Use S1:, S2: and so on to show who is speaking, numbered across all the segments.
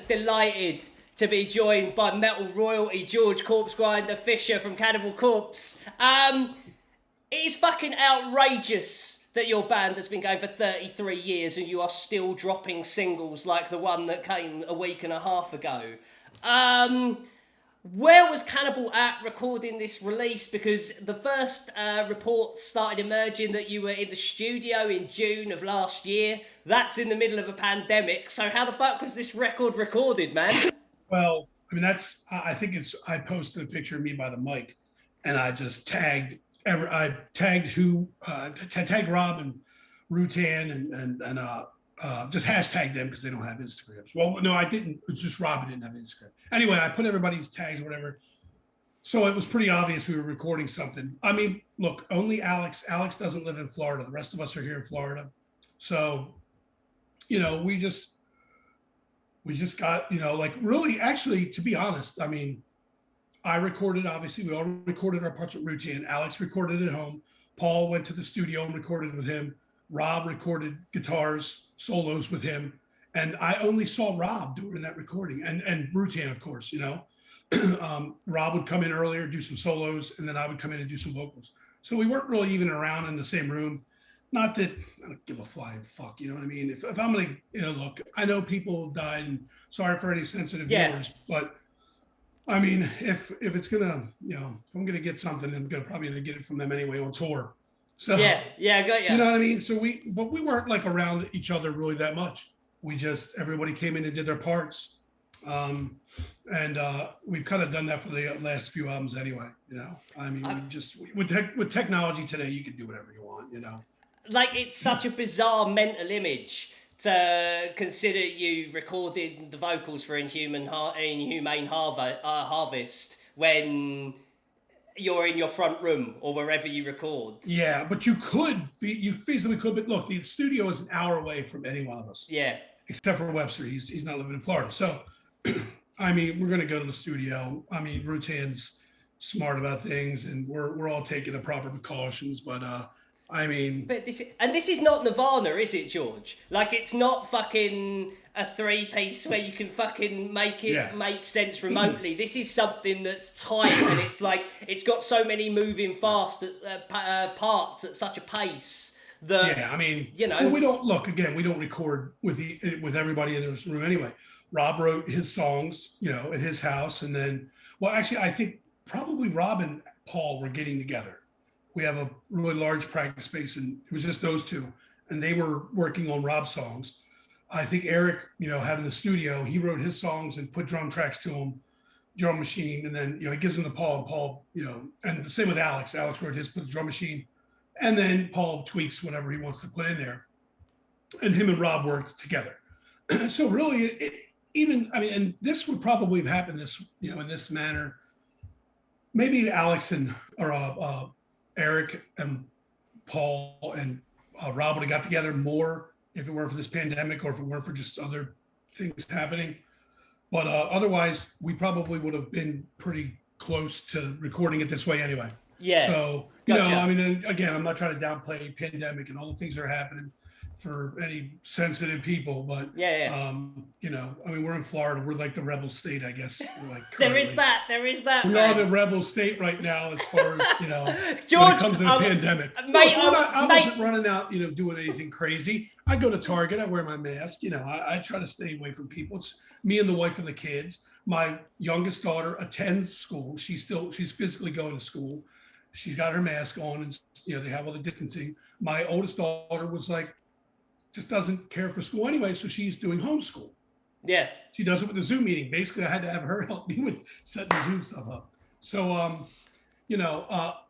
S1: delighted to be joined by metal royalty George Corpsegrinder Fisher from Cannibal Corpse. It is fucking outrageous that your band has been going for 33 years and you are still dropping singles like the one that came a week and a half ago. Where was Cannibal at recording this release? Because the first reports started emerging that you were in the studio in June of last year. That's in the middle of a pandemic. So how the fuck was this record recorded, man?
S2: Well, I mean, I think I posted a picture of me by the mic and I just tagged, I tagged Rob and Rutan and just hashtagged them because they don't have Instagrams. Well, no, I didn't. It's just Rob who didn't have Instagram. Anyway, I put everybody's tags or whatever. So it was pretty obvious we were recording something. I mean, look, only Alex doesn't live in Florida. The rest of us are here in Florida. So, we just got, like really, actually, to be honest, I mean, I recorded, obviously, we all recorded our parts with Rutan. Alex recorded at home. Paul went to the studio and recorded with him. Rob recorded guitars, solos with him. And I only saw Rob doing that recording and Rutan, of course, Rob would come in earlier, do some solos, and then I would come in and do some vocals. So we weren't really even around in the same room. Not that I don't give a flying fuck, you know what I mean? If I'm gonna, look, I know people died and sorry for any sensitive viewers, but I mean, if it's gonna, if I'm gonna get something, I'm probably gonna get it from them anyway on tour. So
S1: yeah, I got you.
S2: You know what I mean? So we weren't like around each other really that much. Everybody came in and did their parts. We've kind of done that for the last few albums anyway, I mean, with technology today, you can do whatever you want,
S1: Like, it's such a bizarre mental image to consider you recording the vocals for Inhumane Harvest when you're in your front room or wherever you record.
S2: Yeah, but you feasibly could, but look, the studio is an hour away from any one of us.
S1: Yeah.
S2: Except for Webster, he's not living in Florida. So, I mean, we're going to go to the studio. I mean, Rutan's smart about things and we're all taking the proper precautions, but I mean,
S1: but this is not Nirvana, is it, George? Like, it's not fucking a 3-piece where you can fucking make it make sense remotely. This is something that's tight and it's like it's got so many moving fast parts at such a pace that
S2: I mean, well, we don't record with everybody in this room anyway. Rob wrote his songs, at his house, and then, well, actually, I think probably Rob and Paul were getting together. We have a really large practice space and it was just those two and they were working on Rob's songs. I think Eric, having the studio, he wrote his songs and put drum tracks to them, drum machine. And then, he gives them to Paul and Paul, and the same with Alex. Alex wrote his, put the drum machine and then Paul tweaks whatever he wants to put in there. And him and Rob worked together. So really and this would probably have happened in this manner. Maybe Alex or Eric and Paul and Rob would have got together more if it weren't for this pandemic or if it weren't for just other things happening. But otherwise, we probably would have been pretty close to recording it this way anyway.
S1: Yeah.
S2: So,
S1: gotcha.
S2: I mean, again, I'm not trying to downplay pandemic and all the things that are happening for any sensitive people, but I mean, we're in Florida. We're like the rebel state, I guess. We're like
S1: there is that.
S2: We are the rebel state right now, as far as
S1: George,
S2: when it comes to the pandemic.
S1: Mate,
S2: I wasn't running out, doing anything crazy. I go to Target. I wear my mask. I try to stay away from people. It's me and the wife and the kids. My youngest daughter attends school. She's physically going to school. She's got her mask on, and they have all the distancing. My oldest daughter was like, just doesn't care for school anyway, so she's doing homeschool.
S1: Yeah.
S2: She does it with the Zoom meeting. Basically, I had to have her help me with setting the Zoom stuff up. So,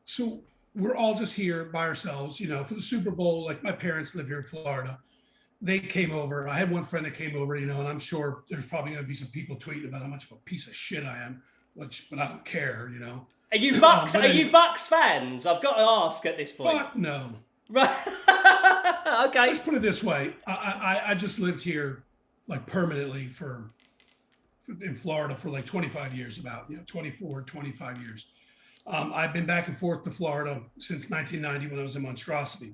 S2: so we're all just here by ourselves, for the Super Bowl. Like, my parents live here in Florida. They came over. I had one friend that came over, and I'm sure there's probably going to be some people tweeting about how much of a piece of shit I am, but I don't care,
S1: Are you Bucks? Are you Bucks fans? I've got to ask at this point.
S2: Fuck no.
S1: Right. Okay.
S2: Let's put it this way. I just lived here like permanently in Florida for like 25 years, 24, 25 years. I've been back and forth to Florida since 1990 when I was in Monstrosity.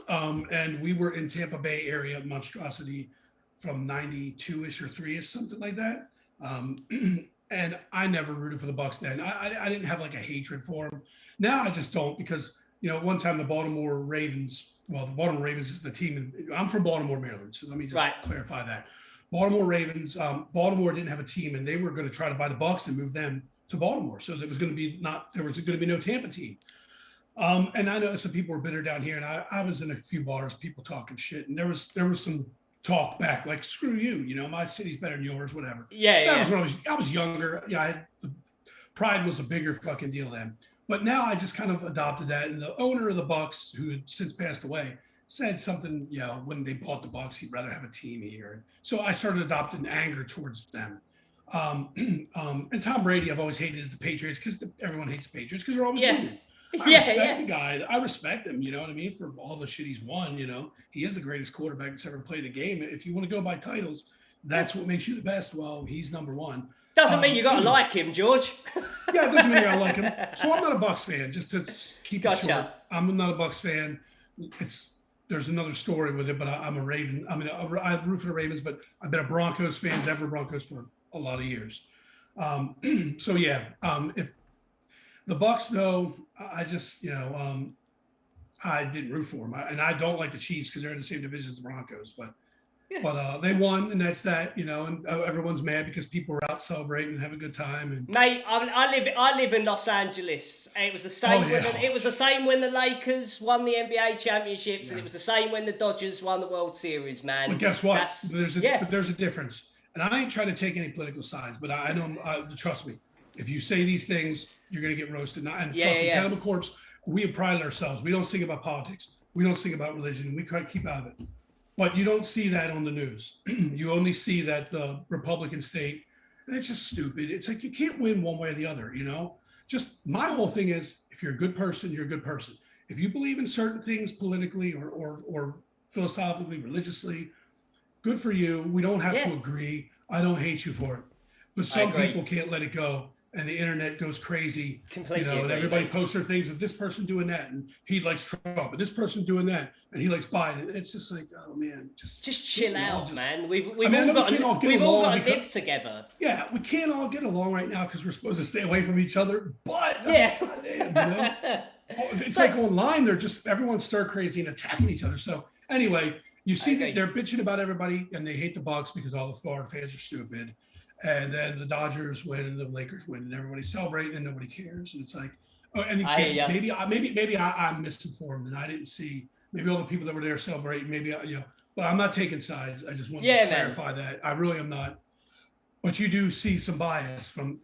S2: And we were in Tampa Bay area, Monstrosity, from 92-ish or 3-ish, something like that. And I never rooted for the Bucks then. I didn't have like a hatred for them. Now I just don't, because one time the Baltimore Ravens, well, the Baltimore Ravens is the team. I'm from Baltimore, Maryland, so let me just clarify that. Baltimore Ravens, Baltimore didn't have a team, and they were going to try to buy the Bucks and move them to Baltimore. So there was going to be no Tampa team. And I know some people were bitter down here, and I was in a few bars, people talking shit, and there was some talk back, like, screw you, my city's better than yours, whatever. That was when I was younger. The pride was a bigger fucking deal then. But now I just kind of adopted that. And the owner of the Bucks, who had since passed away, said something, when they bought the Bucks, he'd rather have a team here. So I started adopting anger towards them. And Tom Brady, I've always hated as the Patriots, because everyone hates the Patriots because they're always winning. I respect the guy. I respect him, you know what I mean? For all the shit he's won, he is the greatest quarterback that's ever played a game. If you want to go by titles, that's what makes you the best. Well, he's number one.
S1: Doesn't mean you got to like him, George.
S2: Yeah, it doesn't mean I like him. So I'm not a Bucks fan, just to keep it short. I'm not a Bucks fan. There's another story with it, but I'm a Raven. I mean, I root for the Ravens, but I've been a Broncos fan, Denver Broncos, for a lot of years. If the Bucks, though, I just, I didn't root for them. And I don't like the Chiefs because they're in the same division as the Broncos. But they won, and that's that, and everyone's mad because people were out celebrating and having a good time. And
S1: mate, I live in Los Angeles. It was the same. It was the same when the Lakers won the NBA championships, and it was the same when the Dodgers won the World Series. Man,
S2: but guess what? There's a difference, and I ain't trying to take any political sides, but I know. Trust me, if you say these things, you're gonna get roasted. And trust me, Cannibal Corpse, we pride ourselves. We don't sing about politics. We don't sing about religion. And we try to keep out of it. But you don't see that on the news. You only see that the Republican state, and it's just stupid. It's like you can't win one way or the other, Just my whole thing is, if you're a good person, you're a good person. If you believe in certain things politically or philosophically, religiously, good for you. We don't have to agree. I don't hate you for it. But some people can't let it go. And the internet goes crazy,
S1: completely.
S2: And everybody posts their things of this person doing that, and he likes Trump, and this person doing that, and he likes Biden. It's just like, oh man, just chill
S1: out, man. We've all got to live together.
S2: Yeah, we can't all get along right now because we're supposed to stay away from each other. But it's like online, they're just everyone's stir crazy and attacking each other. So anyway, you see that they're bitching about everybody, and they hate the Bucks because all the Florida fans are stupid. And then the Dodgers win and the Lakers win and everybody's celebrating and nobody cares. And it's like, maybe I'm misinformed and I didn't see, maybe all the people that were there celebrating, but I'm not taking sides. I just want to clarify that. I really am not. But you do see some bias from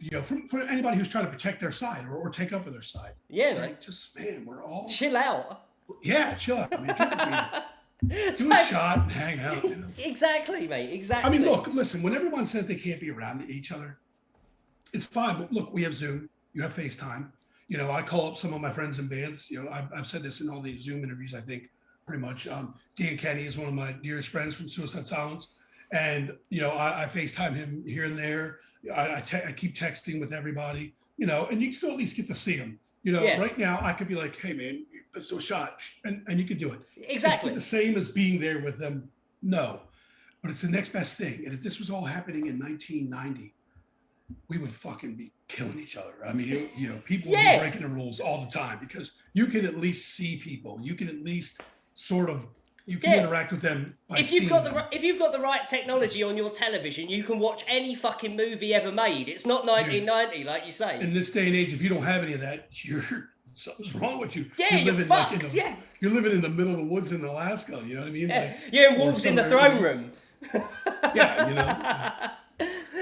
S2: anybody who's trying to protect their side or take up for their side.
S1: Yeah,
S2: we're all.
S1: Chill out.
S2: Yeah, chill out. I mean, do a shot and hang out.
S1: Exactly, mate. Exactly.
S2: I mean, listen, when everyone says they can't be around each other, it's fine. But look, we have Zoom. You have FaceTime. I call up some of my friends in bands. I've said this in all the Zoom interviews, I think, pretty much. Dan Kenny is one of my dearest friends from Suicide Silence. And, I FaceTime him here and there. I keep texting with everybody, and you can still at least get to see him. Right now I could be like, hey, man, let's do a shot. And you could do it.
S1: Exactly.
S2: It's the same as being there with them. No, but it's the next best thing. And if this was all happening in 1990, we would fucking be killing each other. I mean, people would be breaking the rules all the time because you can at least see people. You can at least interact with them.
S1: If you've got the right technology on your television, you can watch any fucking movie ever made. It's not 1990, like you say.
S2: In this day and age, if you don't have any of that, something's wrong with you.
S1: Yeah, you're fucked.
S2: You're living in the middle of the woods in Alaska. You know what I mean?
S1: Yeah, you're in wolves in the throne room.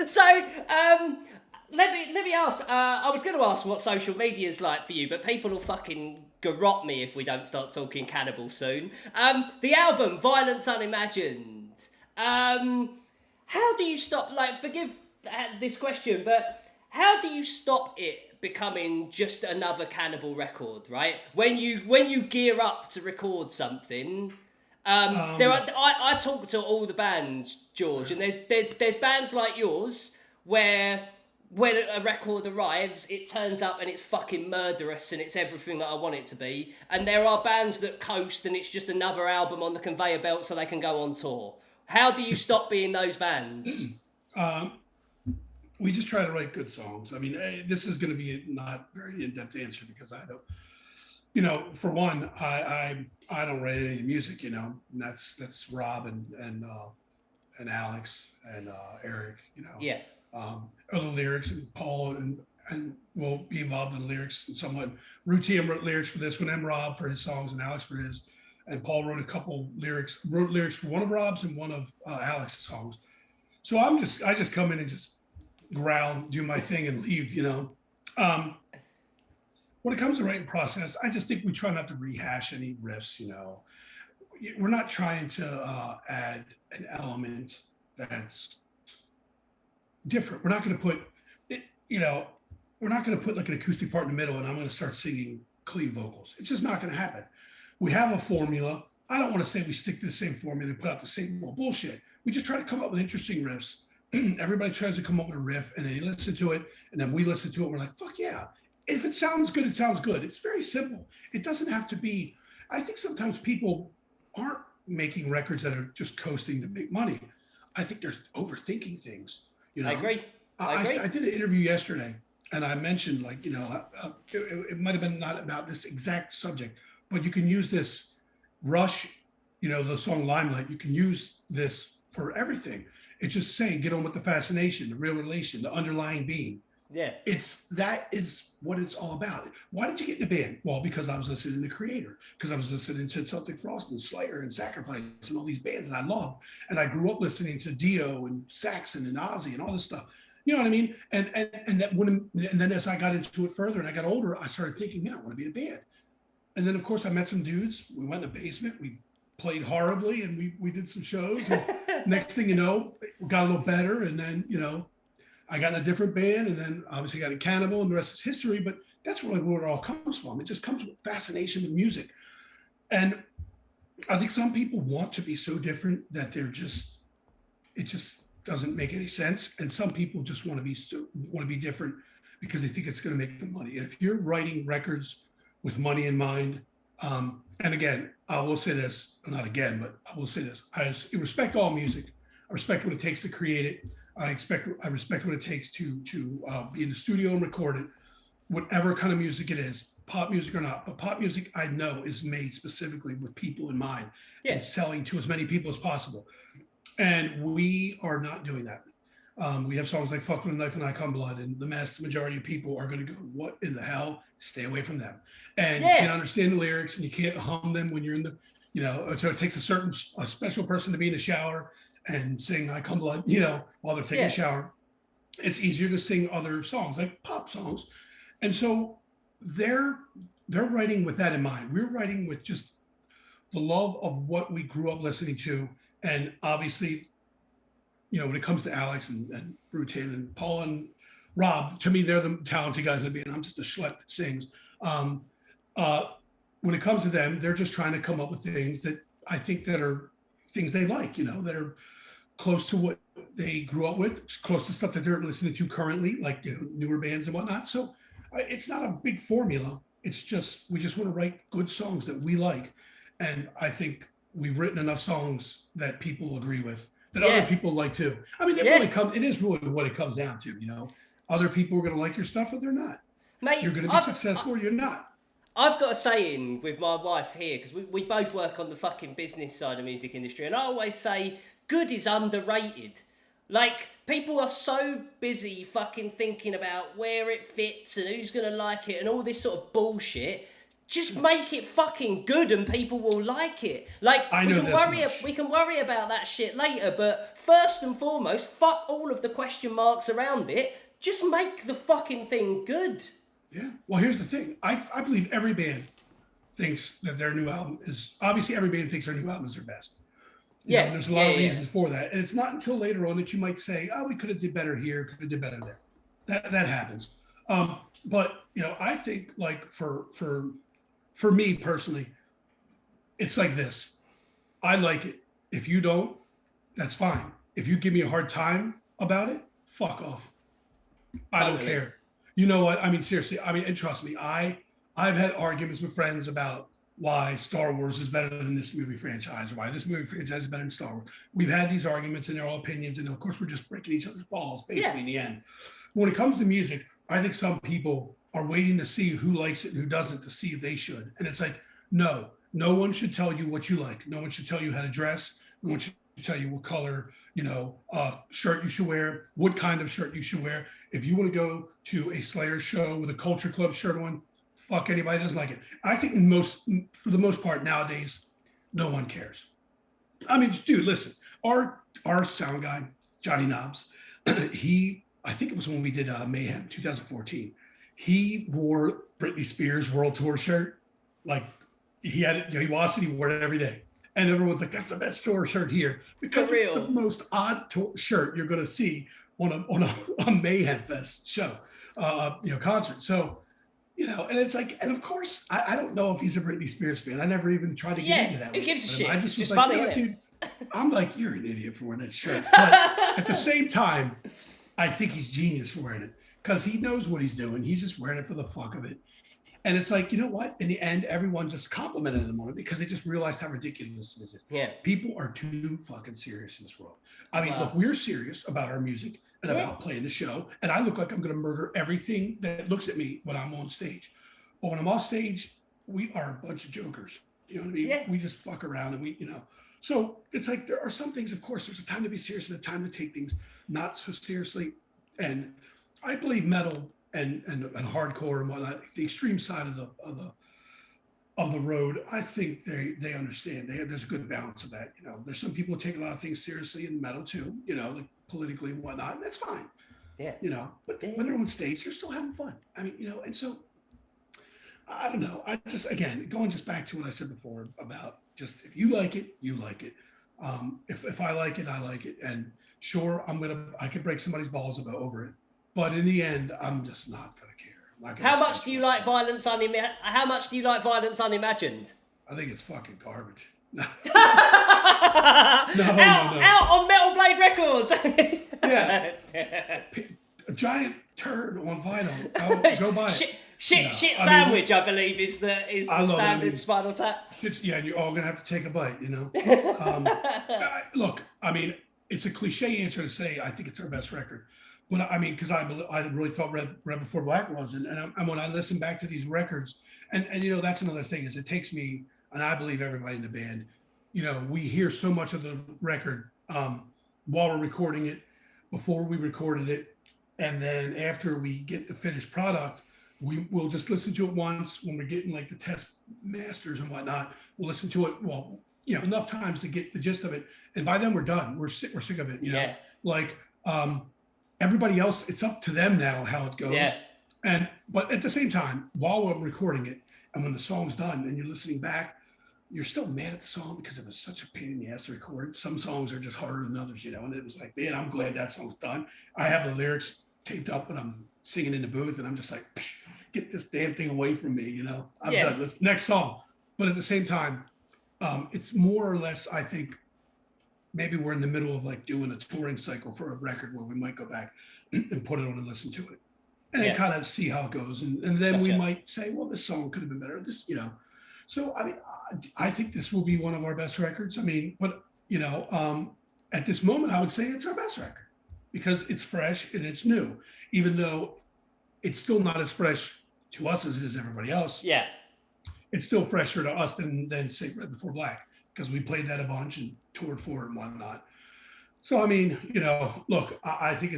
S1: So, let me ask. I was going to ask what social media is like for you, but people will fucking garrot me if we don't start talking Cannibal soon. The album Violence Unimagined. How do you stop? Forgive this question, but how do you stop it becoming just another Cannibal record? Right? When you gear up to record something. I talk to all the bands, George, and there's bands like yours where when a record arrives, it turns up and it's fucking murderous and it's everything that I want it to be. And there are bands that coast and it's just another album on the conveyor belt so they can go on tour. How do you stop being those bands?
S2: We just try to write good songs. I mean, this is going to be a not very in-depth answer because I don't, for one, I don't write any music, and that's Rob and Alex and Eric,
S1: Yeah.
S2: other lyrics, and Paul and will be involved in the lyrics somewhat. Routine wrote lyrics for this one, and Rob for his songs, and Alex for his. And Paul wrote wrote lyrics for one of Rob's and one of Alex's songs. So I just come in and just growl, do my thing, and leave. When it comes to writing process, I just think we try not to rehash any riffs. We're not trying to add an element that's different. We're not going to put it. We're not going to put like an acoustic part in the middle, and I'm going to start singing clean vocals. It's just not going to happen. We have a formula. I don't want to say we stick to the same formula and put out the same old bullshit. We just try to come up with interesting riffs. Everybody tries to come up with a riff, and then you listen to it, and then we listen to it. We're like, fuck yeah. If it sounds good, it sounds good. It's very simple. It doesn't have to be. I think sometimes people aren't making records that are just coasting to make money. I think they're overthinking things.
S1: I agree.
S2: I did an interview yesterday, and I mentioned it might have been not about this exact subject, but you can use this Rush, the song Limelight. You can use this for everything. It's just saying, get on with the fascination, the real relation, the underlying being.
S1: Yeah.
S2: That is what it's all about. Why did you get in the band? Well, because I was listening to Creator, because I was listening to Celtic Frost and Slayer and Sacrifice and all these bands that I love. And I grew up listening to Dio and Saxon and Ozzy and all this stuff. You know what I mean? And then as I got into it further and I got older, I started thinking, man, I want to be in a band. And then of course I met some dudes. We went in the basement. We played horribly and we did some shows. And next thing you know, it got a little better. And then, I got in a different band, and then obviously got in Cannibal, and the rest is history. But that's really where it all comes from. It just comes with fascination with music. And I think some people want to be so different that it just doesn't make any sense. And some people just want to be different because they think it's going to make them money. And if you're writing records with money in mind, and again, I will say this, not again, but I will say this: I respect all music. I respect what it takes to create it. I respect what it takes to be in the studio and record it, whatever kind of music it is, pop music or not. But pop music, I know, is made specifically with people in mind and selling to as many people as possible. And we are not doing that. We have songs like "Fuck with a Knife and I Come Blood," and the vast majority of people are going to go, "What in the hell?" Stay away from them. And you can't understand the lyrics, and you can't hum them when you're in the, so it takes a special person to be in the shower and sing "I Come Blood," while they're taking a shower. It's easier to sing other songs, like pop songs. And so they're writing with that in mind. We're writing with just the love of what we grew up listening to. And obviously, when it comes to Alex and Brutan and Paul and Rob, to me, they're the talented guys in the band. I'm just a schlep that sings. When it comes to them, they're just trying to come up with things that I think that are things they like, that are close to what they grew up with, close to stuff that they're listening to currently, like, newer bands and whatnot. So it's not a big formula. It's just, we just want to write good songs that we like. And I think we've written enough songs that people agree with, that other people like too. I mean, it is really what it comes down to, Other people are going to like your stuff or they're not.
S1: Mate,
S2: you're going to be successful or you're not.
S1: I've got a saying with my wife here, because we both work on the fucking business side of the music industry, and I always say, good is underrated. Like, people are so busy fucking thinking about where it fits and who's going to like it and all this sort of bullshit. Just make it fucking good and people will like it. Like, we can worry about that shit later, but first and foremost, fuck all of the question marks around it. Just make the fucking thing good.
S2: Yeah. Well, here's the thing. I believe every band thinks that their new album is, obviously every band thinks their new album is their best. There's a lot of reasons for that. And it's not until later on that you might say, oh, we could have did better here, could have did better there. That happens. But, I think like for me personally, it's like this. I like it. If you don't, that's fine. If you give me a hard time about it, fuck off. I don't care. You know what? I mean, seriously. I mean, and trust me, I've had arguments with friends about why Star Wars is better than this movie franchise, or why this movie franchise is better than Star Wars. We've had these arguments and they're all opinions, and of course we're just breaking each other's balls basically in the end. When it comes to music, I think some people are waiting to see who likes it and who doesn't to see if they should. And it's like, no one should tell you what you like. No one should tell you how to dress. No one should tell you what color, shirt you should wear, what kind of shirt you should wear. If you want to go to a Slayer show with a Culture Club shirt on, fuck anybody doesn't like it. I think for the most part nowadays, no one cares. I mean, dude, listen, our sound guy, Johnny Knobs, I think it was when we did Mayhem 2014. He wore Britney Spears World Tour shirt. Like he had it, he washed it, he wore it every day. And everyone's like, that's the best tour shirt here. Because it's the most odd shirt you're going to see on a Mayhem Fest show, concert. So, and it's like, and of course, I don't know if he's a Britney Spears fan. I never even tried to get into that.
S1: Who gives a shit?
S2: I just
S1: it's
S2: was
S1: just
S2: like,
S1: funny,
S2: dude, I'm like, you're an idiot for wearing that shirt. But at the same time, I think he's genius for wearing it because he knows what he's doing. He's just wearing it for the fuck of it. And it's like, you know what? In the end, everyone just complimented him on it because they just realized how ridiculous this is.
S1: Yeah.
S2: People are too fucking serious in this world. I mean, look, we're serious about our music and about playing the show. And I look like I'm going to murder everything that looks at me when I'm on stage. But when I'm off stage, we are a bunch of jokers. You know what I mean?
S1: Yeah.
S2: We just fuck around and So it's like there are some things, of course, there's a time to be serious and a time to take things not so seriously. And I believe metal and hardcore and whatnot, the extreme side of the road, I think they understand. There's a good balance of that. There's some people who take a lot of things seriously in metal too, like politically and whatnot, and that's fine.
S1: Yeah.
S2: But when they're on stage, they're still having fun. I mean, and so I don't know. I just, again, going just back to what I said before about just if you like it, you like it. If I like it, I like it. And sure, I could break somebody's balls over it. But in the end, I'm just not going to care.
S1: How much do you like Violence Unimagined? How much do you like Violence Unimagined?
S2: I think it's fucking garbage. No.
S1: Out on Metal Blade Records.
S2: Yeah. A giant turd on vinyl. Go buy it.
S1: Shit sandwich, I believe, is the standard Spinal Tap.
S2: Yeah, you're all gonna have to take a bite, Look, I mean, it's a cliche answer to say I think it's our best record, but I mean, because I really thought Red Before Black was, and when I listen back to these records, and that's another thing is it takes me, and I believe everybody in the band, we hear so much of the record while we're recording it, before we recorded it, and then after we get the finished product. We'll just listen to it once when we're getting like the test masters and whatnot. We'll listen to it, enough times to get the gist of it. And by then we're done. We're sick of it. You know? Like everybody else, it's up to them now how it goes. Yeah. But at the same time, while we're recording it and when the song's done and you're listening back, you're still mad at the song because it was such a pain in the ass to record. Some songs are just harder than others, and it was like, man, I'm glad that song's done. I have the lyrics taped up when I'm singing in the booth and I'm just like, get this damn thing away from me, I'm done with next song. But at the same time, it's more or less, I think maybe we're in the middle of like doing a touring cycle for a record where we might go back and put it on and listen to it and then kind of see how it goes. And then we might say, well, this song could have been better. So I mean, I think this will be one of our best records. I mean, but at this moment, I would say it's our best record because it's fresh and it's new, even though it's still not as fresh to us as it is everybody else. Yeah. It's still fresher to us than say Red Before Black because we played that a bunch and toured for it and whatnot. So, I mean, look, I think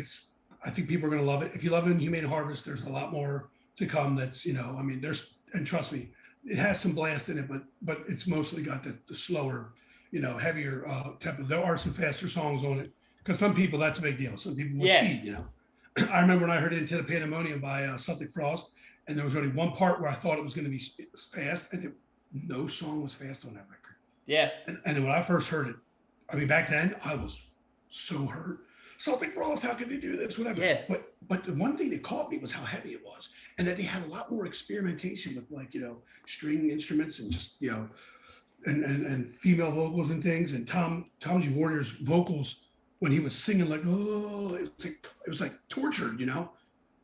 S2: people are going to love it. If you love Inhumane Harvest, there's a lot more to come that's, and trust me, it has some blast in it, but it's mostly got the slower, heavier tempo. There are some faster songs on it because some people, that's a big deal. Some people want speed, I remember when I heard Into the Pandemonium by Celtic Frost, and there was only one part where I thought it was going to be fast, and no song was fast on that record. Yeah. And then when I first heard it, I mean, back then, I was so hurt. Celtic Frost, how could they do this? Whatever. Yeah. But the one thing that caught me was how heavy it was, and that they had a lot more experimentation with string instruments and just and female vocals and things. And Tom's Warner's vocals when he was singing it was like tortured,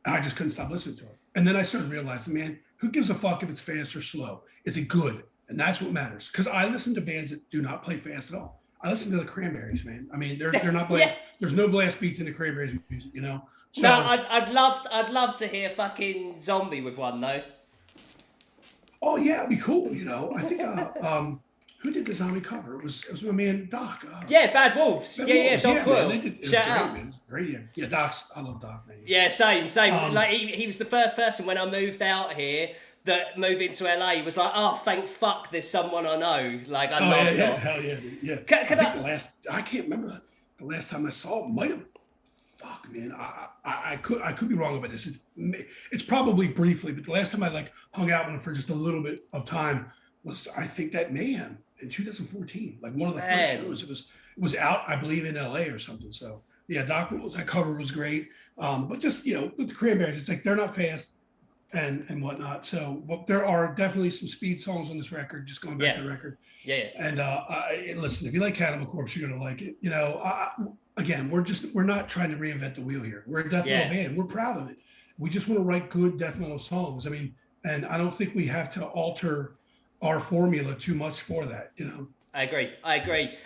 S2: I just couldn't stop listening to it. And then I started realizing, man, who gives a fuck if it's fast or slow? Is it good? and that's what matters. Because I listen to bands that do not play fast at all. I listen to the Cranberries, man. I mean, they're not playing.
S1: Yeah.
S2: There's no blast beats in the Cranberries music, you know. So,
S1: No, I'd love to hear fucking Zombie with one though.
S2: oh yeah, it'd be cool, you know. I think who did the zombie cover? It was my man Doc.
S1: Yeah, Bad Wolves.
S2: Bad
S1: Yeah,
S2: Wolves.
S1: Doc
S2: man,
S1: Quill.
S2: it was
S1: Shout
S2: great,
S1: out.
S2: man. It was great, yeah. Yeah, Doc's. I love Doc, man.
S1: Yeah, same. Like he was the first person when I moved out here that moved into LA. He was like, oh, thank fuck, there's someone I know. Like I love
S2: yeah,
S1: Doc.
S2: hell yeah, dude. Yeah.
S1: Can
S2: I think I can't remember the last time I saw him. Might have. Fuck, man. I could be wrong about this. It's probably briefly, but the last time I like hung out with him for just a little bit of time was, I think, that Mayhem in 2014. Like one of the first shows. It was out, I believe, in LA or something. So yeah, Doc Rules. That cover was great. But just, you know, with the Cranberries, it's like they're not fast and whatnot. So, but there are definitely some speed songs on this record. Just going back to the record.
S1: Yeah.
S2: And listen, if you like Cannibal Corpse, you're gonna like it. You know, again, we're not trying to reinvent the wheel here. We're a death metal band. We're proud of it. We just want to write good death metal songs. I mean, and I don't think we have to alter our formula too much for that. You know.
S1: I agree.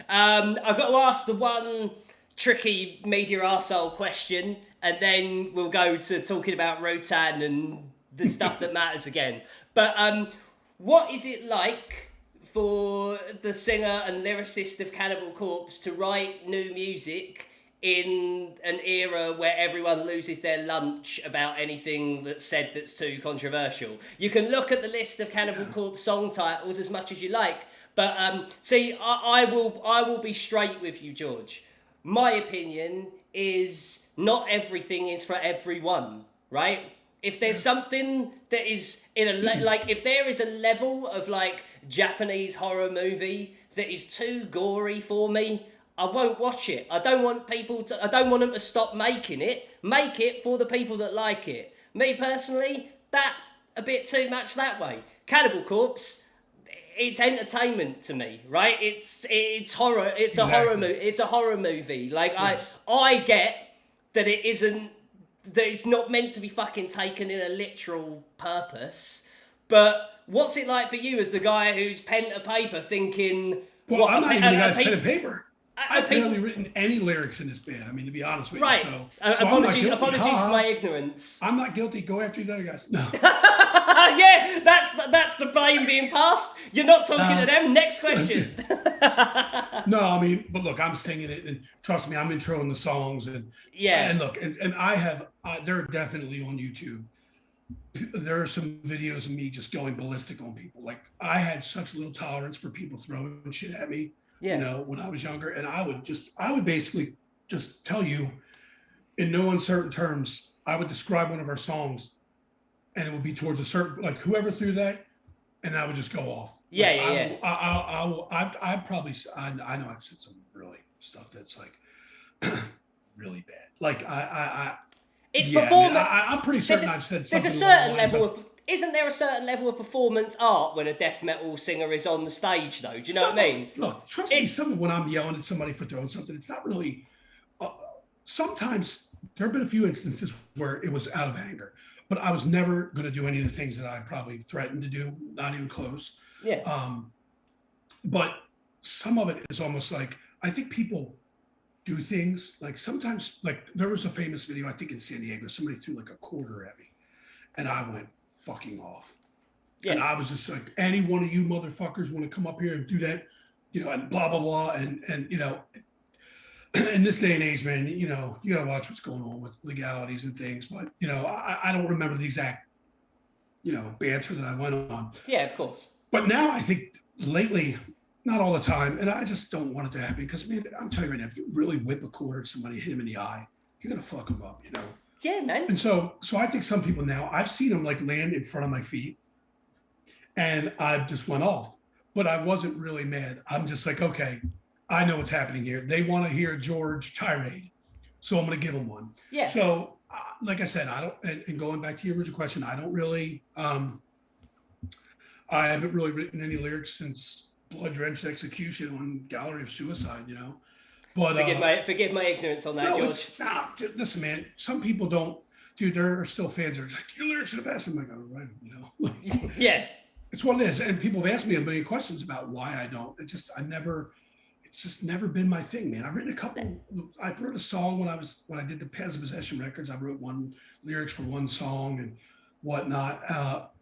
S1: I've got to ask the one tricky media arsehole question, and then we'll go to talking about Rotan and the stuff that matters again. But what is it like for the singer and lyricist of Cannibal Corpse to write new music in an era where everyone loses their lunch about anything that's said that's too controversial? You can look at the list of Cannibal Corpse song titles as much as you like, but see, I will be straight with you, George. My opinion is not everything is for everyone, right? If there's something that is in a like, if there is a level of like Japanese horror movie that is too gory for me, I won't watch it. I don't want them to stop making it. Make it for the people that like it. Me personally, that a bit too much that way. Cannibal Corpse, it's entertainment to me, right? It's horror. It's a horror movie. It's a horror movie. Like I get that it isn't. That it's not meant to be fucking taken in a literal purpose. But what's it like for you as the guy who's pen to paper thinking?
S2: Well, I'm not even the guy's pen and paper. I've barely written any lyrics in this band. I mean, to be honest with you.
S1: Right.
S2: So
S1: apologies for my ignorance.
S2: I'm not guilty. Go after the other guys. No.
S1: Yeah, that's the blame being passed. You're not talking to them. Next question.
S2: No, I mean, but look, I'm singing it, and trust me, I'm introing the songs, and look, and I have, they're definitely on YouTube. There are some videos of me just going ballistic on people. Like, I had such little tolerance for people throwing shit at me. You know, when I was younger, and I would basically just tell you in no uncertain terms, I would describe one of our songs and it would be towards a certain, like whoever threw that, and I would just go off. I know I've said some really stuff that's like really bad. Like
S1: it's performance.
S2: I'm pretty certain I've said something.
S1: There's a certain level of. Isn't there a certain level of performance art when a death metal singer is on the stage, though? Do you know what I mean?
S2: Look, trust me, when I'm yelling at somebody for throwing something, it's not really... sometimes, there have been a few instances where it was out of anger, but I was never going to do any of the things that I probably threatened to do, not even close.
S1: Yeah.
S2: But some of it is almost like, I think people do things, like sometimes, like there was a famous video, I think in San Diego, somebody threw like a quarter at me, and I went fucking off. Yeah. And I was just like, any one of you motherfuckers want to come up here and do that, you know, and blah, blah, blah. And you know, in this day and age, man, you know, you got to watch what's going on with legalities and things. But, you know, I don't remember the exact, you know, banter that I went on.
S1: Yeah, of course.
S2: But now I think lately, not all the time, and I just don't want it to happen because, man, I'm telling you right now, if you really whip a quarter at somebody, hit him in the eye, you're going to fuck them up, you know?
S1: Yeah, man.
S2: And so I think some people now, I've seen them like land in front of my feet and I just went off, but I wasn't really mad. I'm just like, okay, I know what's happening here. They want to hear George tirade, so I'm going to give them one.
S1: Yeah.
S2: So like I said, I don't, and going back to your original question, I don't really, I haven't really written any lyrics since Blood Drenched Execution on Gallery of Suicide, you know? But
S1: forgive my ignorance on that, George.
S2: Listen, man. Some people don't, dude. There are still fans that are like, your lyrics are the best. I'm like, all right, you know.
S1: Yeah.
S2: It's what it is. And people have asked me a million questions about why I don't. It's just never been my thing, man. I've written a couple. I wrote a song when I did the Passive Possession records. I wrote one lyrics for one song and whatnot.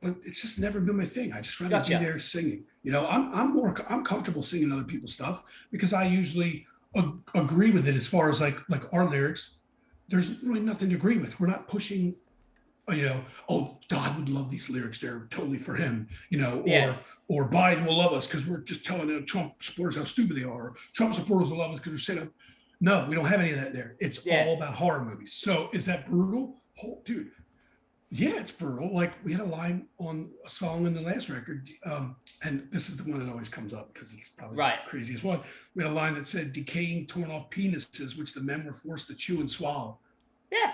S2: But it's just never been my thing. I just rather be there singing. You know, I'm comfortable singing other people's stuff because I usually agree with it as far as like our lyrics. There's really nothing to agree with. We're not pushing, you know, oh, God would love these lyrics. They're totally for him, you know, or Biden will love us because we're just telling Trump supporters how stupid they are. Or Trump supporters will love us because we're saying, no, we don't have any of that there. It's all about horror movies. So is that brutal? Oh, dude, yeah, it's brutal. Like we had a line on a song in the last record, and this is the one that always comes up because it's probably the craziest one. We had a line that said, decaying, torn off penises, which the men were forced to chew and swallow.
S1: Yeah.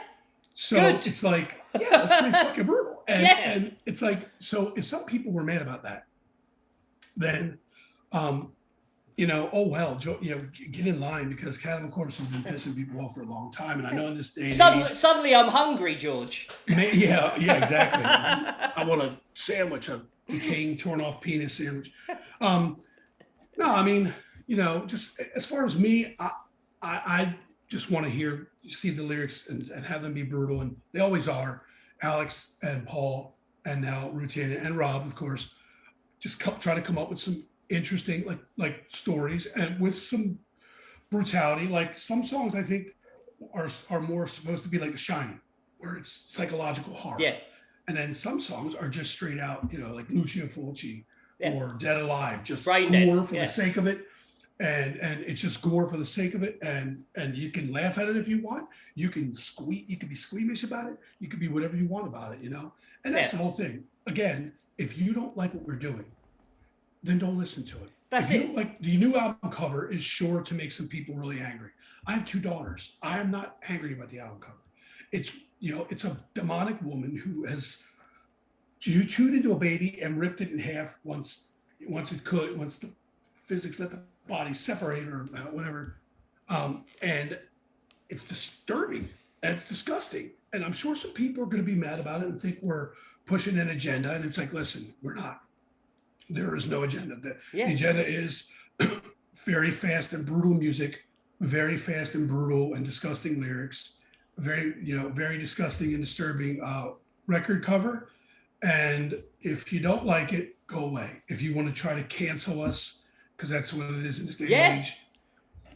S2: So it's like, yeah, that's pretty fucking brutal. And it's like, so if some people were mad about that, then, you know, oh, well, you know, get in line because Cannibal Corpse has been pissing people off for a long time. And I know in this day
S1: suddenly I'm hungry, George.
S2: Yeah, exactly. I want a sandwich, a decaying, torn off penis sandwich. No, I mean, you know, just as far as me, I just want to see the lyrics and have them be brutal, and they always are. Alex and Paul, and now Rutan and Rob, of course, just try to come up with some interesting like stories and with some brutality. Like some songs, I think are more supposed to be like The Shining, where it's psychological horror.
S1: Yeah.
S2: And then some songs are just straight out, you know, like Lucio Fulci or Dead Alive, just
S1: gore
S2: for the sake of it. And it's just gore for the sake of it, and you can laugh at it if you want. You can you can be squeamish about it. You can be whatever you want about it, you know. And that's the whole thing. Again, if you don't like what we're doing, then don't listen to it.
S1: That's it.
S2: Like the new album cover is sure to make some people really angry. I have 2 daughters. I am not angry about the album cover. It's, you know, it's a demonic woman who has chewed into a baby and ripped it in half once the physics let the body separate or whatever. And it's disturbing and it's disgusting. And I'm sure some people are going to be mad about it and think we're pushing an agenda. And it's like, listen, we're not. There is no agenda. The agenda is very fast and brutal music, very fast and brutal and disgusting lyrics, very disgusting and disturbing record cover. And if you don't like it, go away. If you want to try to cancel us, because that's what it is in this day and age.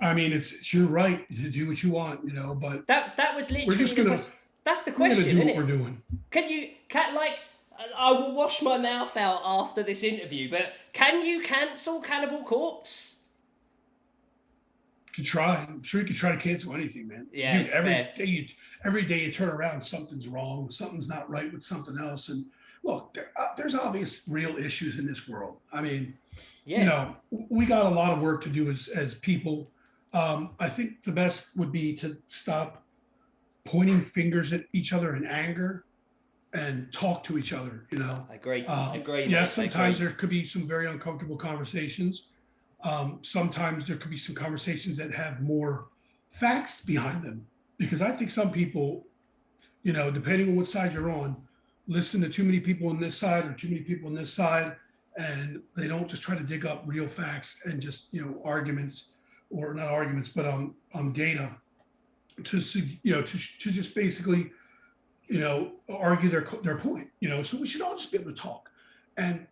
S2: I mean, it's your right to do what you want, you know. But
S1: that was literally
S2: we're just gonna.
S1: That's the question,
S2: do
S1: isn't
S2: what
S1: it?
S2: we're doing.
S1: I will wash my mouth out after this interview, but can you cancel Cannibal Corpse?
S2: You could try. I'm sure you could try to cancel anything, man.
S1: Yeah.
S2: Dude, every day you turn around, something's wrong. Something's not right with something else. And look, there's obvious real issues in this world. I mean. You know, we got a lot of work to do as people. I think the best would be to stop pointing fingers at each other in anger and talk to each other, you know.
S1: I agree.
S2: Yes, sometimes there could be some very uncomfortable conversations. Sometimes there could be some conversations that have more facts behind them. Because I think some people, you know, depending on what side you're on, listen to too many people on this side or too many people on this side, and they don't just try to dig up real facts and just, you know, arguments, or not arguments, but data to just basically, you know, argue their point, you know. So we should all just be able to talk. And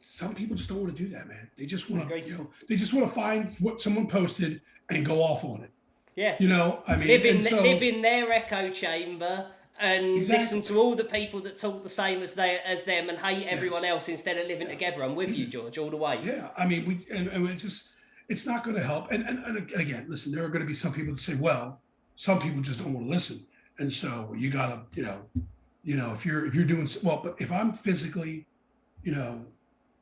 S2: some people just don't want to do that, man. They just want to, you know, they just want to find what someone posted and go off on it.
S1: Yeah.
S2: You know, I mean,
S1: live in their echo chamber and listen to all the people that talk the same as them and hate everyone else instead of living together. I'm with you, George, all the way.
S2: Yeah, I mean, it's not going to help. And again, listen, there are going to be some people that say, well, some people just don't want to listen, and so you gotta, you know, if you're doing well, but if I'm physically, you know,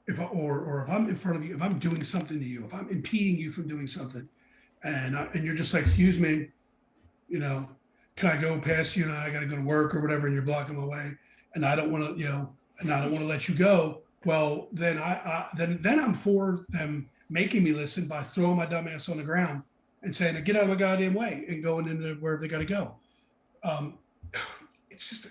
S2: if I'm in front of you, if I'm doing something to you, if I'm impeding you from doing something, and you're just like, excuse me, you know, can I go past you? And I got to go to work or whatever, and you're blocking my way, and I don't want to, you know, and I don't want to let you go. Well, then then I'm for them making me listen by throwing my dumb ass on the ground and saying, get out of my goddamn way, and going into wherever they got to go. It's just,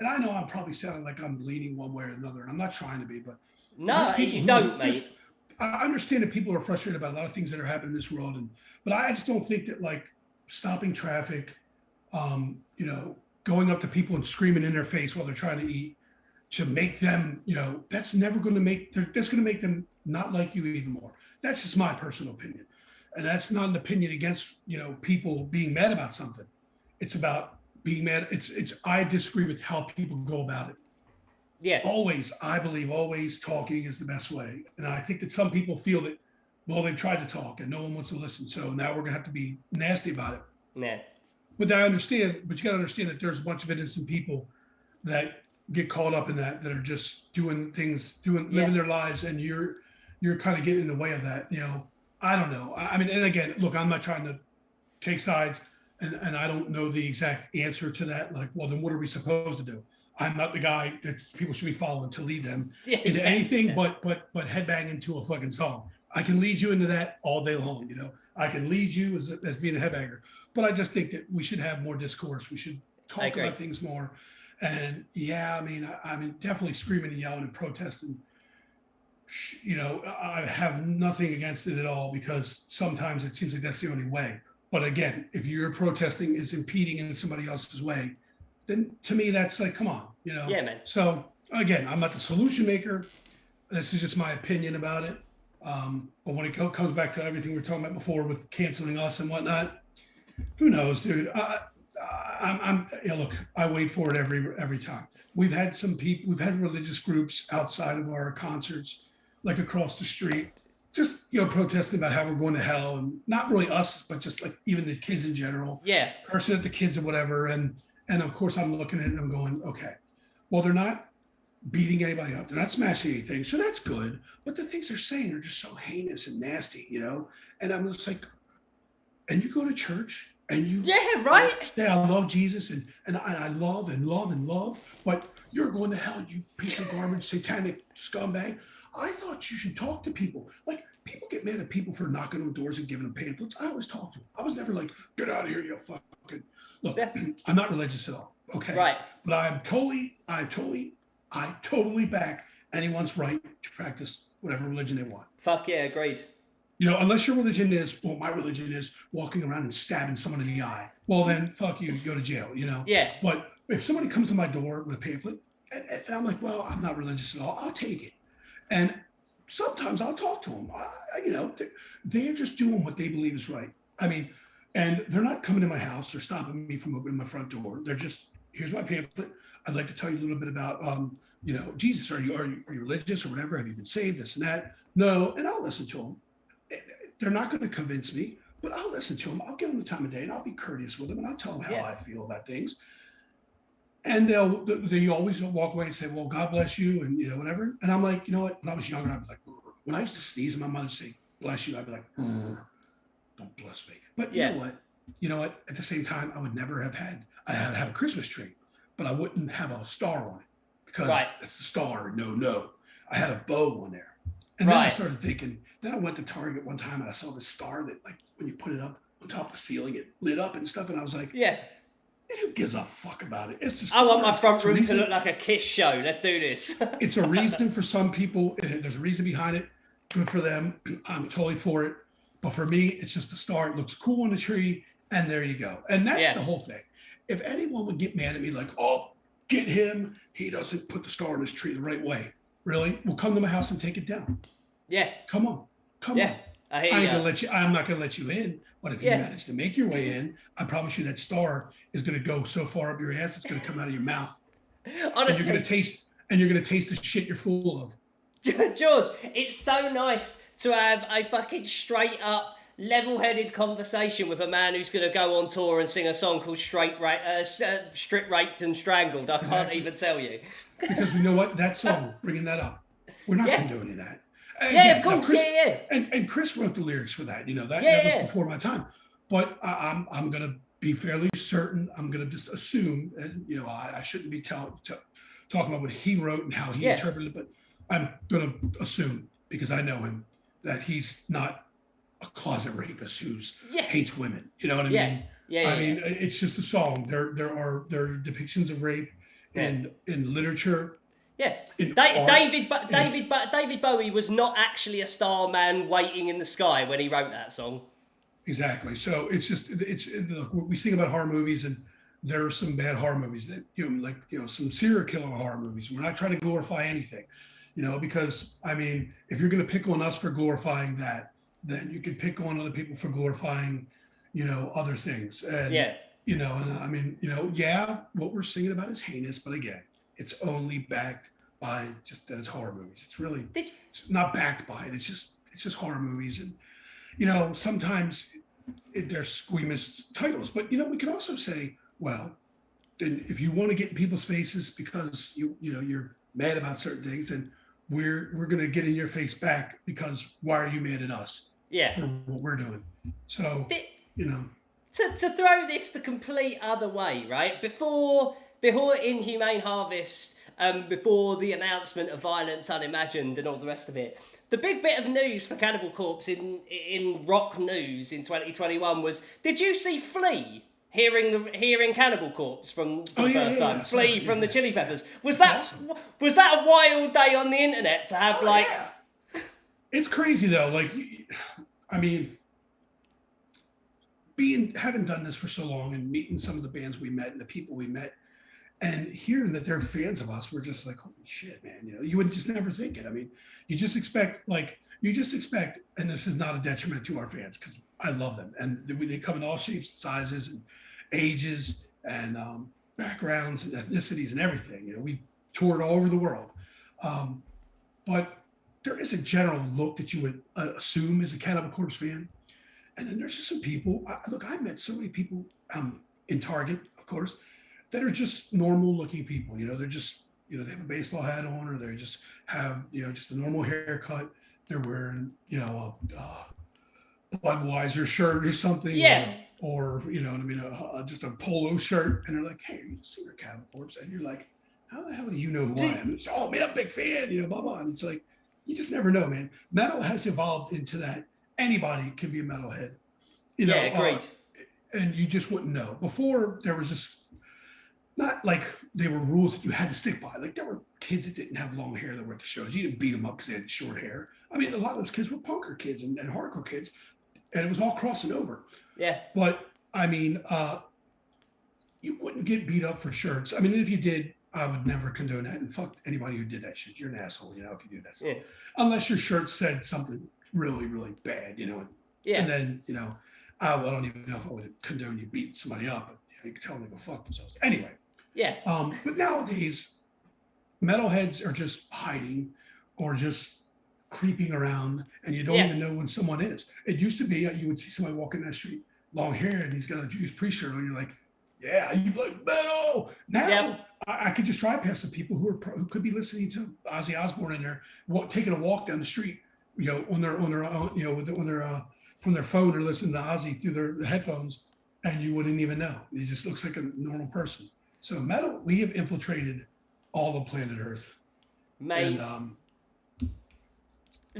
S2: and I know I'm probably sounding like I'm leaning one way or another, and I'm not trying to be, but
S1: No, you don't, mate.
S2: I understand that people are frustrated about a lot of things that are happening in this world, but I just don't think that like stopping traffic, you know, going up to people and screaming in their face while they're trying to eat to make them, you know, that's never going to make that's going to make them not like you even more. That's just my personal opinion, and that's not an opinion against, you know, people being mad about something. It's about being mad. It's I disagree with how people go about it.
S1: Yeah.
S2: Always, I believe always talking is the best way. And I think that some people feel that, well, they tried to talk and no one wants to listen. So now we're going to have to be nasty about it.
S1: Yeah.
S2: But I understand, but you got to understand that there's a bunch of innocent people that get caught up in that are just doing things, living their lives. And you're kind of getting in the way of that. You know, I don't know. I mean, and again, look, I'm not trying to take sides and I don't know the exact answer to that. Like, well, then what are we supposed to do? I'm not the guy that people should be following to lead them into anything but headbang into a fucking song. I can lead you into that all day long, you know. I can lead you as being a headbanger, but I just think that we should have more discourse. We should talk about things more. And I mean, definitely screaming and yelling and protesting. You know, I have nothing against it at all because sometimes it seems like that's the only way. But again, if your protesting is impeding in somebody else's way, then to me, that's like, come on, you know?
S1: Yeah, man.
S2: So again, I'm not the solution maker. This is just my opinion about it. But when it comes back to everything we were talking about before with canceling us and whatnot, who knows, dude? Look, I wait for it every time. We've had religious groups outside of our concerts, like across the street, just, you know, protesting about how we're going to hell, and not really us, but just like even the kids in general.
S1: Yeah.
S2: Cursing at the kids and whatever. And of course, I'm looking at it and I'm going, okay, well, they're not beating anybody up. They're not smashing anything. So that's good. But the things they're saying are just so heinous and nasty, you know? And I'm just like, and you go to church and you say, I love Jesus and I love and love and love, but you're going to hell, you piece of garbage, satanic scumbag. I thought you should talk to people. Like, people get mad at people for knocking on doors and giving them pamphlets. I always talk to them. I was never like, get out of here, you fucking. Look, I'm not religious at all, okay?
S1: Right.
S2: But I totally back anyone's right to practice whatever religion they want.
S1: Fuck yeah, agreed.
S2: You know, unless your religion is, well, my religion is walking around and stabbing someone in the eye. Well, then fuck you, go to jail, you know?
S1: Yeah.
S2: But if somebody comes to my door with a pamphlet, and I'm like, well, I'm not religious at all, I'll take it. And sometimes I'll talk to them. You know, they're just doing what they believe is right. I mean, and they're not coming to my house or stopping me from opening my front door. They're just, here's my pamphlet. I'd like to tell you a little bit about, you know, Jesus. Are you religious or whatever? Have you been saved? This and that. No, and I'll listen to them. They're not going to convince me, but I'll listen to them. I'll give them the time of day, and I'll be courteous with them, and I'll tell them how I feel about things. And they always walk away and say, well, God bless you, and, you know, whatever. And I'm like, you know what? When I was younger, I'd be like, when I used to sneeze and my mother would say, bless you, I'd be like, don't bless me. But you know what? At the same time, I would never have I had to have a Christmas tree, but I wouldn't have a star on it because that's the star. No. I had a bow on there. And then I started thinking, then I went to Target one time and I saw this star that, like, when you put it up on top of the ceiling, it lit up and stuff. And I was like, who gives a fuck about it? It's just,
S1: I want my front room to look like a Kiss show. Let's do this.
S2: It's a reason for some people. There's a reason behind it. Good for them. I'm totally for it. But for me, it's just a star. It looks cool on the tree. And there you go. And that's the whole thing. If anyone would get mad at me like, oh, get him, he doesn't put the star on his tree the right way. Really? Well, come to my house and take it down.
S1: Yeah.
S2: Come on. Come on. I'm not going to let you in. But if you manage to make your way in, I promise you that star is going to go so far up your ass, it's going to come out of your mouth.
S1: Honestly.
S2: And you're going to taste the shit you're full of.
S1: George, it's so nice to have a fucking straight up, level-headed conversation with a man who's going to go on tour and sing a song called Strip Raped and Strangled. I can't even tell you.
S2: Because you know what? That song, bringing that up, we're not going to do any of that.
S1: Of course, Chris,
S2: And Chris wrote the lyrics for that. You know, that was before my time. But I'm going to be fairly certain. I'm going to just assume, and, you know, I shouldn't be talking about what he wrote and how he interpreted it, but I'm going to assume, because I know him, that he's not a closet rapist who hates women. You know what I mean? I mean, it's just a song. There are depictions of rape in literature.
S1: Yeah,
S2: In art.
S1: David Bowie was not actually a starman waiting in the sky when he wrote that song.
S2: Exactly. So look, we sing about horror movies, and there are some bad horror movies that some serial killer horror movies. We're not trying to glorify anything, because I mean, if you're going to pick on us for glorifying that, then you could pick on other people for glorifying, other things. And
S1: Yeah.
S2: and I mean, yeah, what we're singing about is heinous, but again, it's only backed by just that it's horror movies. It's really it's not backed by it. It's just horror movies, and sometimes they're squeamish titles, but we can also say, well, then if you want to get in people's faces because you're mad about certain things, then we're going to get in your face back because why are you mad at us?
S1: Yeah.
S2: For what we're doing. So
S1: to throw this the complete other way, right? Before Inhumane Harvest, before the announcement of Violence Unimagined and all the rest of it, the big bit of news for Cannibal Corpse in rock news in 2021 was: did you see Flea hearing Cannibal Corpse from the first time? Flea from the Chili Peppers. Was that a wild day on the internet to have
S2: It's crazy though. Like, I mean, having done this for so long and meeting some of the bands we met and the people we met, and hearing that they're fans of us, we're just like, holy shit, man! You would just never think it. I mean, you just expect, and this is not a detriment to our fans because I love them, and they come in all shapes and sizes and ages and backgrounds and ethnicities and everything. We toured all over the world, but there is a general look that you would assume as a Cannibal Corpse fan, and then there's just some people. I met so many people in Target, of course, that are just normal looking people. They're just, they have a baseball hat on, or they just have, just a normal haircut. They're wearing, a Budweiser shirt or something.
S1: Yeah.
S2: Or just a polo shirt. And they're like, hey, you see your Cannibal Corpse? And you're like, how the hell do you know who I am? It's, oh, man, I'm a big fan, blah, blah. And it's like, you just never know, man. Metal has evolved into that. Anybody can be a metalhead.
S1: Yeah, great.
S2: And you just wouldn't know. Before, there was just, not like they were rules that you had to stick by. Like, there were kids that didn't have long hair that were at the shows. You didn't beat them up because they had short hair. I mean, a lot of those kids were punker kids and hardcore kids, and it was all crossing over.
S1: Yeah.
S2: But, I mean, you wouldn't get beat up for shirts. I mean, if you did, I would never condone that. And fuck anybody who did that shit. You're an asshole, if you do that stuff.
S1: Yeah.
S2: Unless your shirt said something really, really bad,
S1: Yeah.
S2: And then, I don't even know if I would condone you beating somebody up, but you could tell them to go fuck themselves. Anyway.
S1: Yeah.
S2: But nowadays, metalheads are just hiding or just creeping around, and you don't even know when someone is. It used to be you would see somebody walking down the street, long hair, and he's got a Judas Priest shirt on. You're like, yeah, you like metal. Now I could just drive past the people who could be listening to Ozzy Osbourne in there, taking a walk down the street, on their from their phone or listening to Ozzy through their headphones, and you wouldn't even know. He just looks like a normal person. So metal, we have infiltrated all of planet Earth.
S1: Mate.
S2: And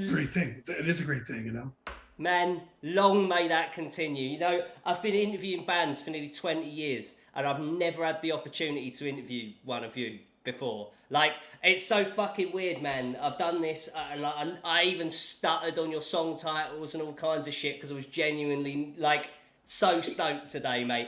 S2: great thing. It is a great thing,
S1: Man, long may that continue. I've been interviewing bands for nearly 20 years, and I've never had the opportunity to interview one of you before. Like, it's so fucking weird, man. I've done this, and I even stuttered on your song titles and all kinds of shit because I was genuinely, so stoked today, mate.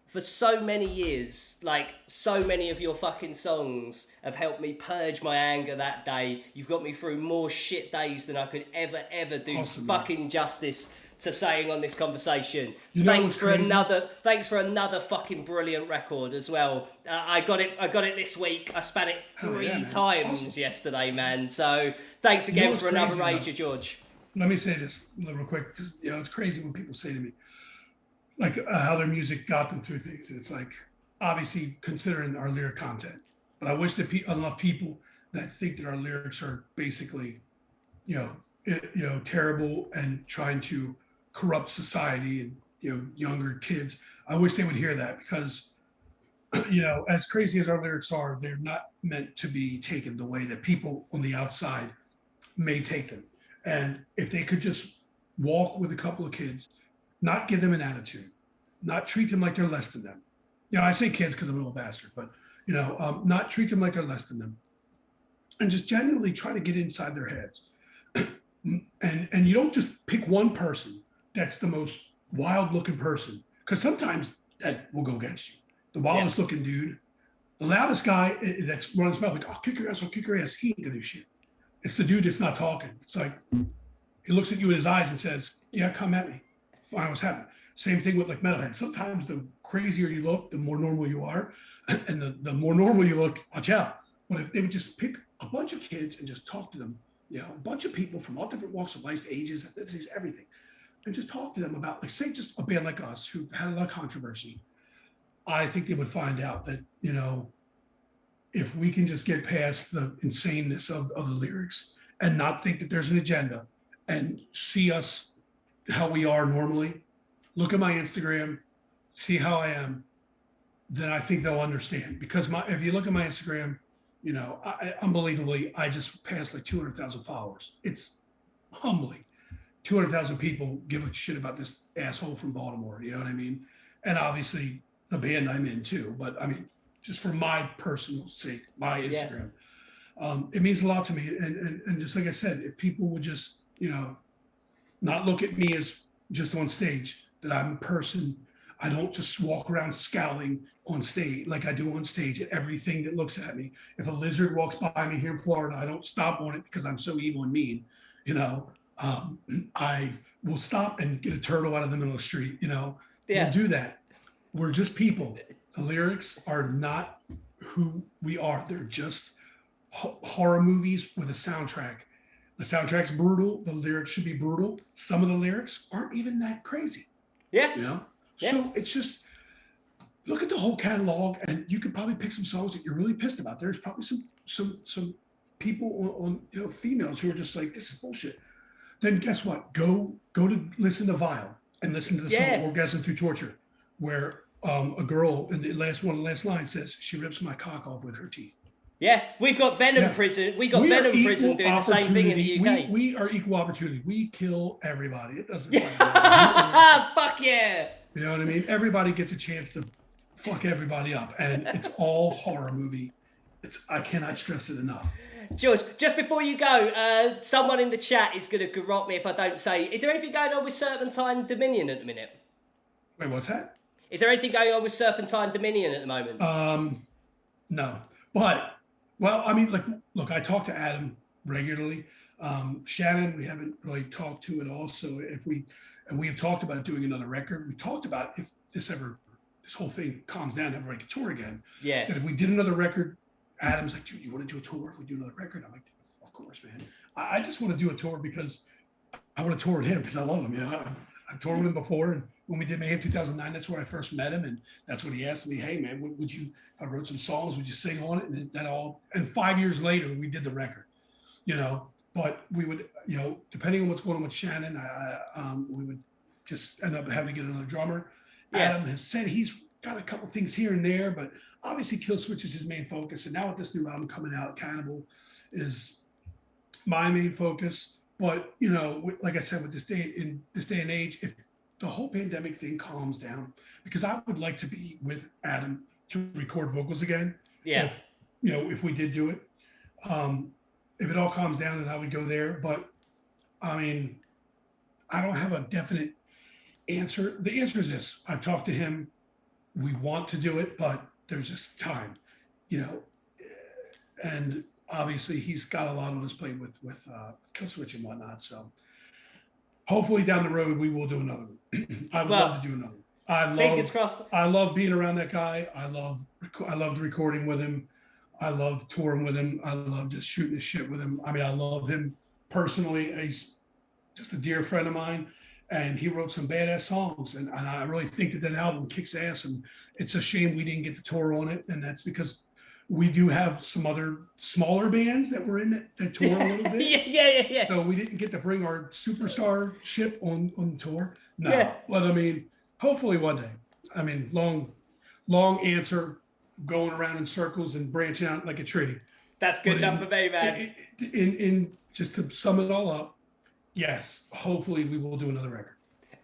S1: For so many years, so many of your fucking songs have helped me purge my anger that day. You've got me through more shit days than I could ever do fucking justice to saying on this conversation. Thanks for another fucking brilliant record as well. I got it this week. I span it three times yesterday, man. So thanks again for another Rager, George.
S2: Let me say this real quick, because it's crazy when people say to me, how their music got them through things. It's like, obviously considering our lyric content, but I wish that enough people that think that our lyrics are basically, terrible and trying to corrupt society and, younger kids. I wish they would hear that because, as crazy as our lyrics are, they're not meant to be taken the way that people on the outside may take them. And if they could just walk with a couple of kids, not give them an attitude, not treat them like they're less than them. I say kids because I'm an old bastard, but Not treat them like they're less than them, and just genuinely try to get inside their heads. And you don't just pick one person that's the most wild looking person, because sometimes that will go against you. The wildest looking dude, the loudest guy that's running his mouth like, I'll kick your ass, he ain't gonna do shit. It's the dude that's not talking. It's like, he looks at you in his eyes and says, yeah, come at me. Find what's happening. Same thing with like metalhead. Sometimes the crazier you look, the more normal you are. And the more normal you look, watch out. But if they would just pick a bunch of kids and just talk to them, a bunch of people from all different walks of life, ages, ethnicities, everything, and just talk to them about, like, say, just a band like us who had a lot of controversy, I think they would find out that, if we can just get past the insaneness of the lyrics and not think that there's an agenda and see us how we are normally, look at my Instagram, see how I am, then I think they'll understand. Because if you look at my Instagram, unbelievably, I just passed like 200,000 followers. It's humbling. 200,000 people give a shit about this asshole from Baltimore. You know what I mean? And obviously the band I'm in too, but I mean, just for my personal sake, my Instagram, it means a lot to me. And just like I said, if people would just, not look at me as just on stage, that I'm a person. I don't just walk around scowling on stage like I do on stage at everything that looks at me. If a lizard walks by me here in Florida, I don't stop on it because I'm so evil and mean. I will stop and get a turtle out of the middle of the street. We'll do that. We're just people. The lyrics are not who we are. They're just horror movies with a soundtrack. The soundtrack's brutal. The lyrics should be brutal. Some of the lyrics aren't even that crazy.
S1: Yeah.
S2: So it's just, look at the whole catalog, and you could probably pick some songs that you're really pissed about. There's probably some people on females who are just like, this is bullshit. Then guess what? Go to listen to Vile and listen to the song Orgasm Through Torture, where a girl in the last line says, she rips my cock off with her teeth.
S1: Yeah, we've got Venom Prison. We got Venom Prison doing the same thing in the UK.
S2: We are equal opportunity. We kill everybody. It doesn't matter.
S1: Fuck yeah.
S2: You know what I mean? Everybody gets a chance to fuck everybody up, and it's all horror movie. I cannot stress it enough.
S1: George, just before you go, someone in the chat is going to garrot me if I don't say, is there anything going on with Serpentine Dominion at the minute?
S2: Wait, what's that?
S1: Is there anything going on with Serpentine Dominion at the moment?
S2: No. But, well, I mean, look, I talk to Adam regularly. Shannon, we haven't really talked to at all. So and we have talked about doing another record. We talked about if this whole thing calms down, everybody can tour again.
S1: Yeah.
S2: That if we did another record, Adam's like, dude, you want to do a tour if we do another record? I'm like, of course, man. I just want to do a tour because I want to tour with him because I love him. I've toured with him before, and when we did Mayhem 2009, that's where I first met him, and that's when he asked me, hey, man, would you, if I wrote some songs, would you sing on it? And 5 years later, we did the record, but we would, depending on what's going on with Shannon, we would just end up having to get another drummer. Yeah. Adam has said he's got a couple things here and there, but obviously Killswitch is his main focus. And now with this new album coming out, Cannibal is my main focus. But, like I said, with this day and age, if the whole pandemic thing calms down, because I would like to be with Adam to record vocals again.
S1: Yeah.
S2: If we did do it. If it all calms down, then I would go there. But I mean, I don't have a definite answer. The answer is this. I've talked to him. We want to do it, but there's just time, and obviously he's got a lot on his plate with Killswitch and whatnot. So hopefully down the road, we will do another one. I would love to do another one.
S1: Fingers crossed.
S2: I love being around that guy. I loved recording with him. I loved touring with him. I love just shooting the shit with him. I mean, I love him personally. He's just a dear friend of mine, and he wrote some badass songs. And I really think that album kicks ass. And it's a shame we didn't get to tour on it. And that's because we do have some other smaller bands that were in it that tour a little bit.
S1: Yeah.
S2: So we didn't get to bring our superstar ship on tour. No,
S1: yeah.
S2: But I mean, hopefully one day. I mean, long answer, going around in circles and branching out like a tree.
S1: That's good enough for me, man.
S2: In just to sum it all up, yes, hopefully we will do another record.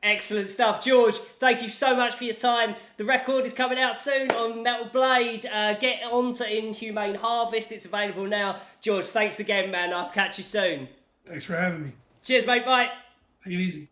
S1: Excellent stuff. George, thank you so much for your time. The record is coming out soon on Metal Blade. Get on to Inhumane Harvest. It's available now. George, thanks again, man. I'll catch you soon.
S2: Thanks for having me.
S1: Cheers, mate. Bye.
S2: Take it easy.